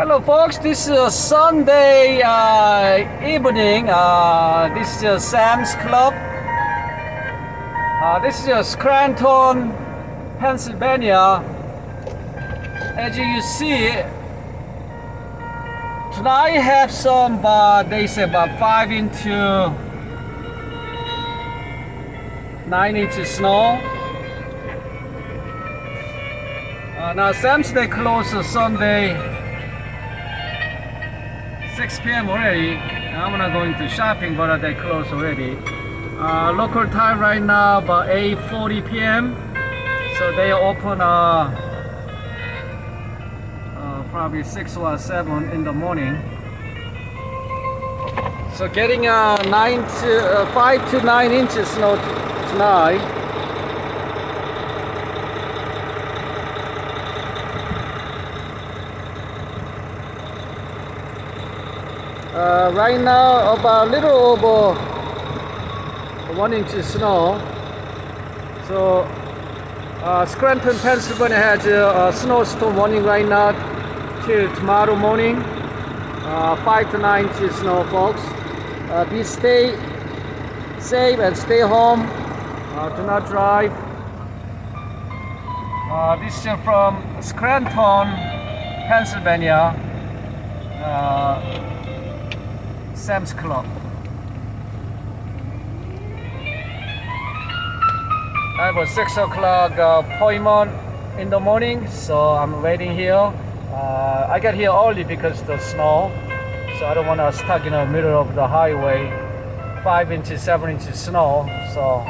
Hello folks, this is a Sunday evening. This is Sam's Club. This is Scranton, Pennsylvania. As you see, tonight I have some, they say about 5 into 9 inches snow. Now Sam's Day closes Sunday 6 p.m. already. I'm not going to shopping, but they close already. Local time right now about 8:40 p.m. So they open probably 6 or 7 in the morning. So getting 5 to 9 inches snow tonight. Right now about a little over 1 inch of snow. So Scranton, Pennsylvania has a snowstorm warning right now till tomorrow morning. 5 to 9 inches snow, folks. Stay safe and stay home. Do not drive. This is from Scranton, Pennsylvania. Sam's Club. I have a 6 o'clock appointment in the morning, so I'm waiting here. I got here early because of the snow, so I don't want to stuck in the middle of the highway. 5 inches, 7 inches snow. So,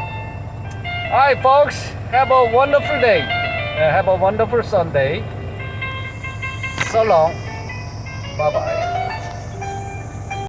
alright, folks, have a wonderful day. Have a wonderful Sunday. So long. Bye bye.